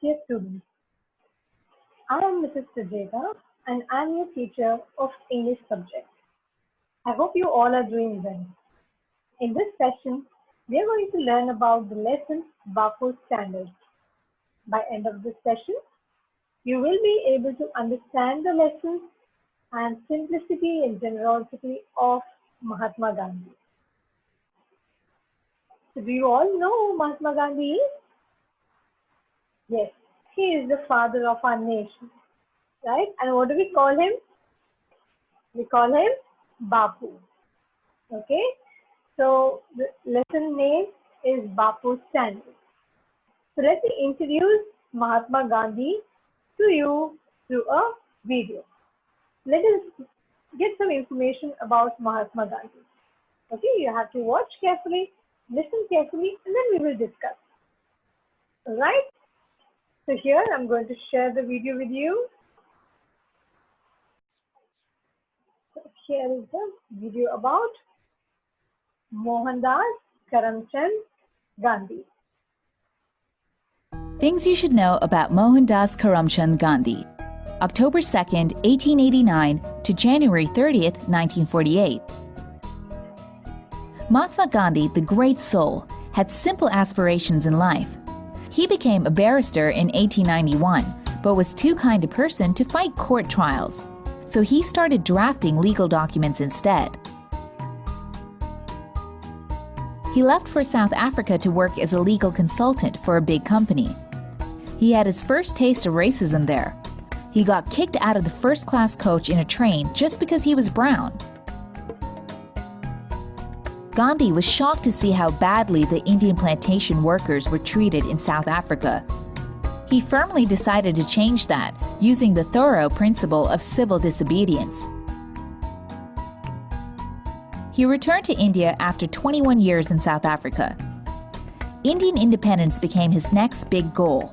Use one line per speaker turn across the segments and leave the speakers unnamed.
Dear students, I am Mrs. Sujeta and I am your teacher of English subject. I hope you all are doing well. In this session, we are going to learn about the lesson Bapu's Standards. By end of this session, you will be able to understand the lessons and simplicity and generosity of Mahatma Gandhi. So do you all know who Mahatma Gandhi is? Yes, he is the father of our nation, right? And what do we call him? We call him Bapu. Okay, so the lesson name is Bapu's Standards. So let me introduce Mahatma Gandhi to you through a video. Let us get some information about Mahatma Gandhi. Okay, you have to watch carefully, listen carefully, and then we will discuss. Alright, so here I'm going to share the video with you. So here is the video about Mohandas Karamchand Gandhi.
Things you should know about Mohandas Karamchand Gandhi. October 2nd, 1889 to January 30th, 1948. Mahatma Gandhi, the great soul, had simple aspirations in life. He became a barrister in 1891, but was too kind a person to fight court trials, so he started drafting legal documents instead. He left for South Africa to work as a legal consultant for a big company. He had his first taste of racism there. He got kicked out of the first-class coach in a train just because he was brown. Gandhi was shocked to see how badly the Indian plantation workers were treated in South Africa. He firmly decided to change that, using the thorough principle of civil disobedience. He returned to India after 21 years in South Africa. Indian independence became his next big goal.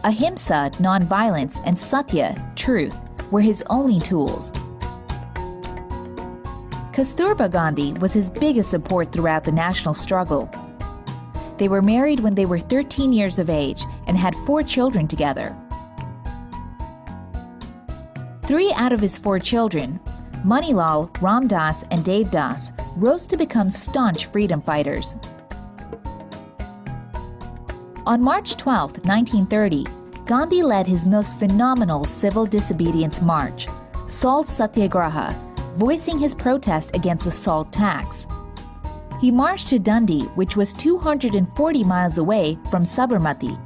Ahimsa, nonviolence, and Satya, truth, were his only tools. Kasturba Gandhi was his biggest support throughout the national struggle. They were married when they were 13 years of age and had 4 children together. 3 out of his 4 children, Manilal, Ramdas, and Devdas, rose to become staunch freedom fighters. On March 12, 1930, Gandhi led his most phenomenal civil disobedience march, Salt Satyagraha, voicing his protest against the salt tax. He marched to Dundee, which was 240 miles away from Sabarmati.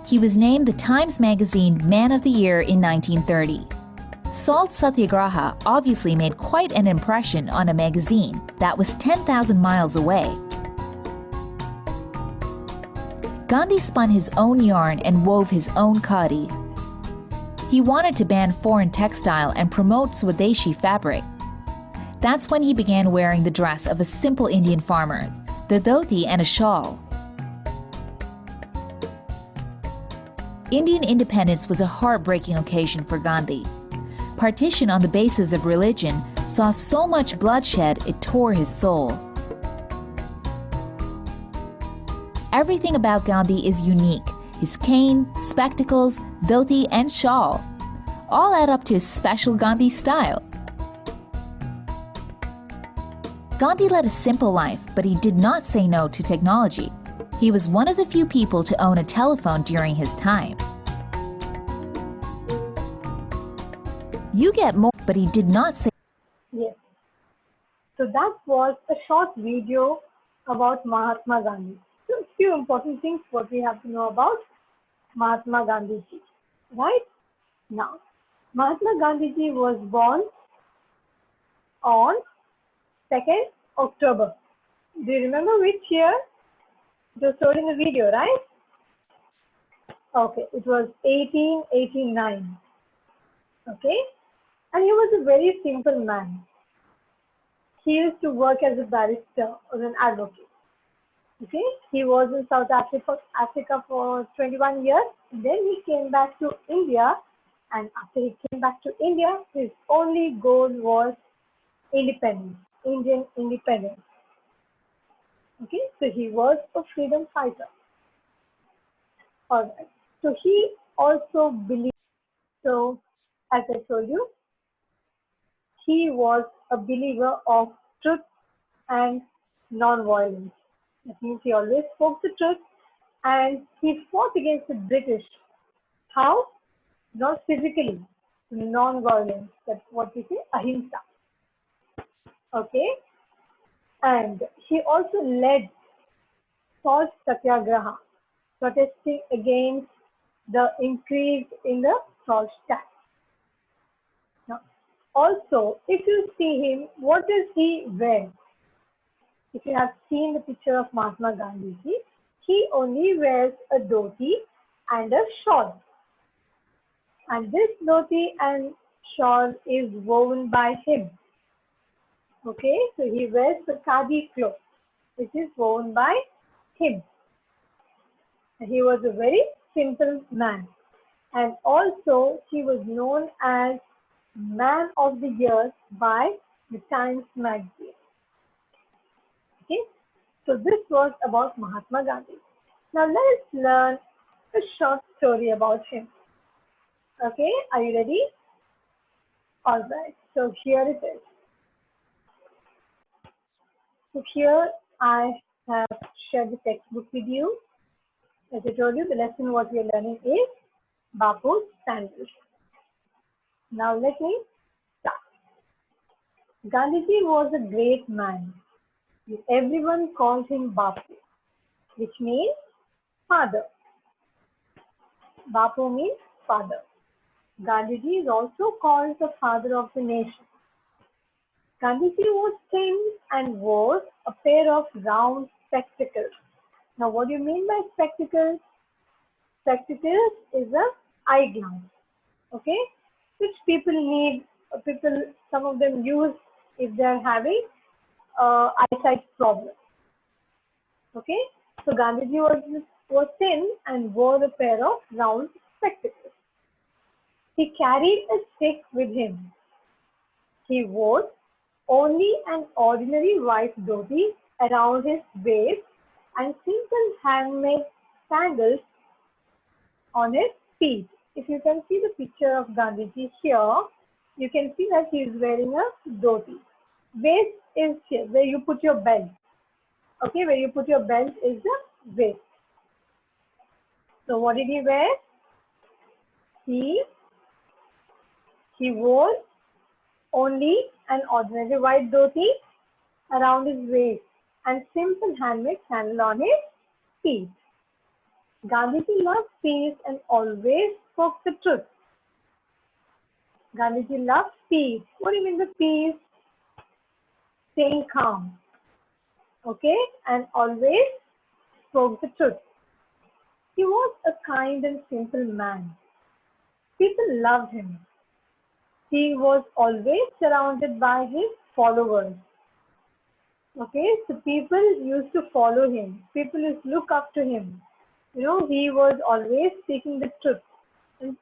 He was named the Times Magazine Man of the Year in 1930. Salt Satyagraha obviously made quite an impression on a magazine that was 10,000 miles away. Gandhi spun his own yarn and wove his own khadi. He wanted to ban foreign textile and promote Swadeshi fabric. That's when he began wearing the dress of a simple Indian farmer, the dhoti and a shawl. Indian independence was a heartbreaking occasion for Gandhi. Partition on the basis of religion saw so much bloodshed it tore his soul. Everything about Gandhi is unique. His cane, spectacles, dhoti, and shawl all add up to his special Gandhi style. Gandhi led a simple life, but he did not say no to technology. He was one of the few people to own a telephone during his time. You get more, but he did not say.
Yes. So that was a short video about Mahatma Gandhi. So a few important things what we have to know about Mahatma Gandhi ji. Right? Now, Mahatma Gandhi ji was born on 2nd October. Do you remember which year? It was told in the video, right? Okay, it was 1889. Okay? And he was a very simple man. He used to work as a barrister or an advocate. Okay, he was in South Africa for 21 years. Then he came back to India, and after he came back to India, his only goal was independence, Indian independence. Okay, so he was a freedom fighter. Alright. So he also believed, so as I told you, he was a believer of truth and non-violence. That means he always spoke the truth and he fought against the British. How? Not physically, non-violence. That's what we say, ahimsa. Okay? And he also led salt satyagraha, protesting against the increase in the salt tax. Now, also, if you see him, what does he wear? If you have seen the picture of Mahatma Gandhi, he only wears a dhoti and a shawl. And this dhoti and shawl is woven by him. Okay, so he wears the khadi cloth, which is woven by him. He was a very simple man. And also, he was known as Man of the Year by the Times magazine. Okay, so this was about Mahatma Gandhi. Now let's learn a short story about him. Okay, are you ready? Alright, so here it is. So here I have shared the textbook with you. As I told you, the lesson what we are learning is Bapu's Sandals. Now let me start. Gandhiji was a great man. Everyone called him Bapu, which means father. Bapu means father. Gandhiji is also called the father of the nation. Gandhiji was thin and wore a pair of round spectacles. Now, what do you mean by spectacles? Spectacles is an eyeglass, okay, which people need, some of them use if they are having eyesight problem. Okay, so Gandhiji was thin and wore a pair of round spectacles. He carried a stick with him. He wore only an ordinary white dhoti around his waist and simple handmade sandals on his feet. If you can see the picture of Gandhiji here, you can see that he is wearing a dhoti. Waist is here, where you put your belt. Okay, where you put your belt is the waist. So what did he wear? He wore only an ordinary white dhoti around his waist and simple handmade sandal on his feet. Gandhiji loved peace and always spoke the truth. Gandhiji loved peace. What do you mean by peace? Staying calm. Okay, and always spoke the truth. He was a kind and simple man. People loved him. He was always surrounded by his followers. Okay, so people used to follow him. People used to look up to him. You know, he was always speaking the truth. And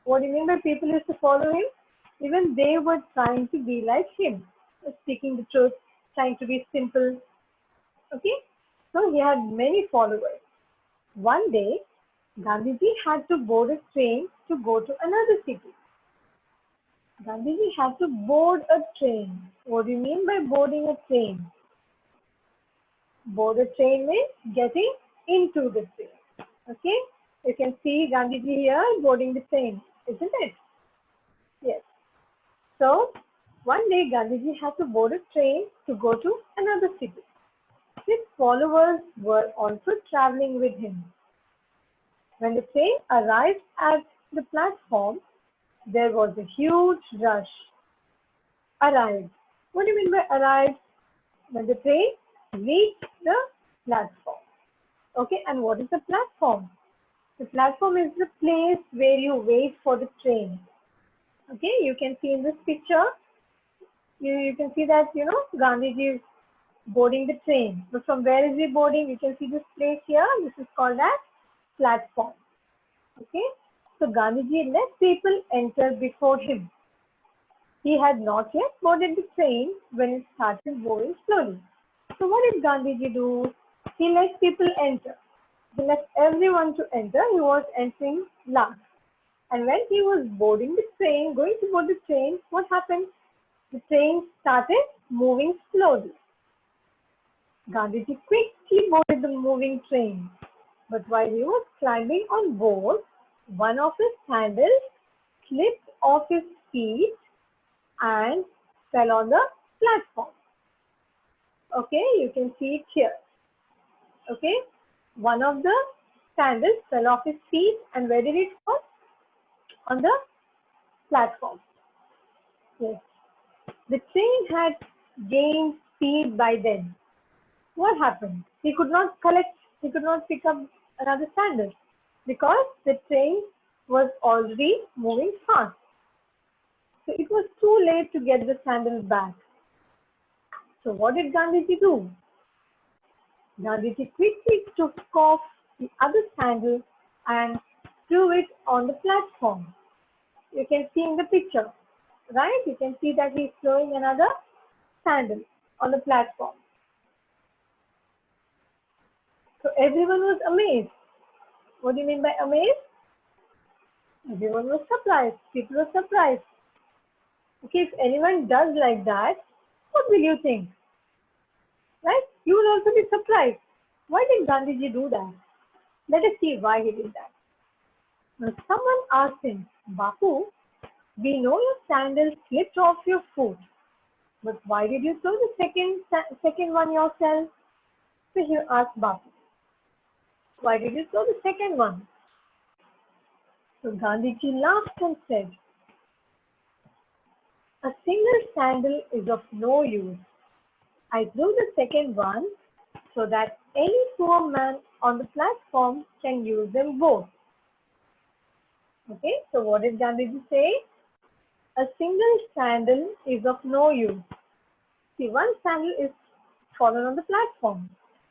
what do you mean by people used to follow him? Even they were trying to be like him, speaking the truth, trying to be simple. Okay, so he had many followers. One day, Gandhiji had to board a train to go to another city. Gandhiji had to board a train. What do you mean by boarding a train? Board a train means getting into the train. Okay, you can see Gandhiji here boarding the train, isn't it? Yes. So, one day Gandhiji had to board a train to go to another city. His followers were also traveling with him. When the train arrived at the platform, there was a huge rush. Arrived. What do you mean by arrived? When the train reached the platform. Okay, and what is the platform? The platform is the place where you wait for the train. Okay, you can see in this picture, you can see that, you know, Gandhiji is boarding the train. But from where is he boarding? You can see this place here. This is called as platform. Okay, so Gandhiji let people enter before him. He had not yet boarded the train when it started going slowly. So what did Gandhiji do? He let people enter. He left everyone to enter. He was entering last. And when he was boarding the train, going to board the train, what happened? The train started moving slowly. Gandhiji quickly boarded the moving train. But while he was climbing on board, one of his sandals slipped off his feet and fell on the platform. Okay, you can see it here. Okay, one of the sandals fell off his feet, and where did it fall? On the platform. Yes. The train had gained speed by then. What happened? He could not pick up another sandal because the train was already moving fast. So it was too late to get the sandal back. So what did Gandhiji do? Gandhiji quickly took off the other sandal and threw it on the platform. You can see in the picture, right? You can see that he's throwing another sandal on the platform. So everyone was amazed. What do you mean by amazed? Everyone was surprised. People were surprised. Okay, if anyone does like that, what will you think? Right? You will also be surprised. Why did Gandhiji do that? Let us see why he did that. Now, someone asked him, Bapu, we know your sandal slipped off your foot, but why did you throw the second one yourself? So he asked Bapu, why did you throw the second one? So Gandhiji laughed and said, a single sandal is of no use. I threw the second one so that any poor man on the platform can use them both. Okay, so what did Gandhiji say? A single sandal is of no use. See, one sandal is fallen on the platform.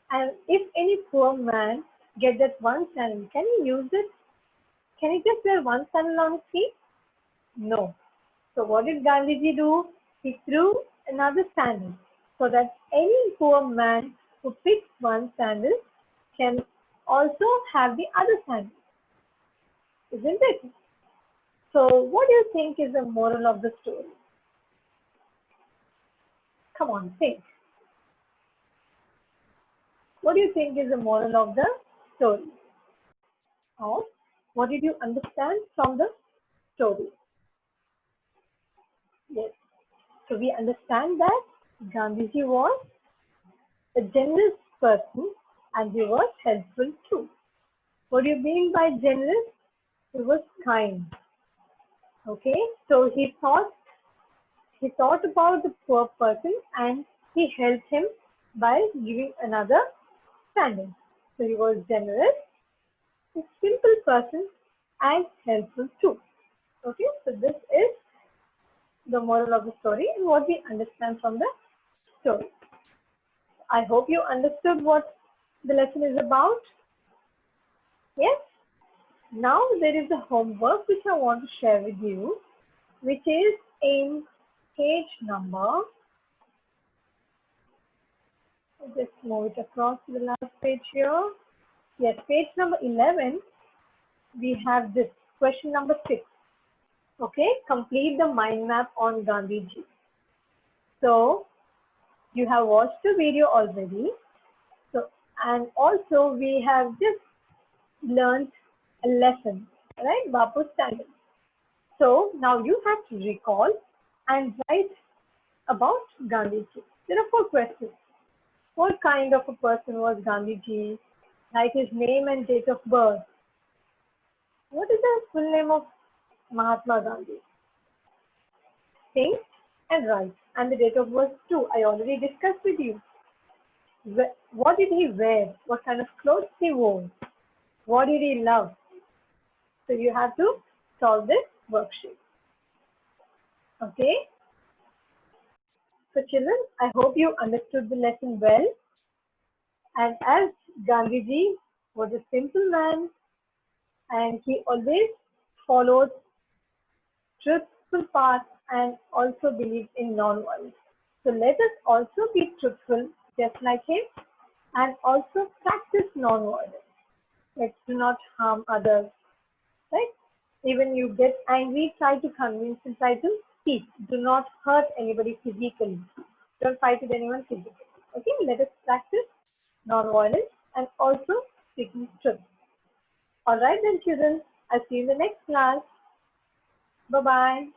And if any poor man get that one sandal, can he use it? Can he just wear one sandal on his feet? No. So what did Gandhiji do? He threw another sandal so that any poor man who picks one sandal can also have the other sandal. Isn't it? So what do you think is the moral of the story? Come on, think. What do you think is the moral of the story? Or what did you understand from the story? Yes. So we understand that Gandhiji was a generous person and he was helpful too. What do you mean by generous? He was kind. Okay, so he thought about the poor person and he helped him by giving another sandal. So he was generous, a simple person and helpful too. Okay, so this is the moral of the story and what we understand from the story. I hope you understood what the lesson is about. Yes? Now there is a homework which I want to share with you, which is in page number, I'll just move it across to the last page here. Yes, page number 11, we have this question number 6. Okay, complete the mind map on Gandhiji. So you have watched the video already. So, and also we have just learned a lesson, right? Bapu's standard. So now you have to recall and write about Gandhiji. There are 4 questions. What kind of a person was Gandhiji? Write his name and date of birth. What is the full name of Mahatma Gandhi? Think and write. And the date of birth too. I already discussed with you. What did he wear? What kind of clothes he wore? What did he love? So you have to solve this worksheet. Okay. So children, I hope you understood the lesson well. And as Gandhiji was a simple man and he always followed truthful path and also believed in non-violence. So let us also be truthful just like him and also practice non-violence. Let's do not harm others, right? Even you get angry, try to convince and try to speak. Do not hurt anybody physically. Don't fight with anyone physically. Okay, let us practice non-violence and also speaking truth. All right then, children. I'll see you in the next class. Bye-bye.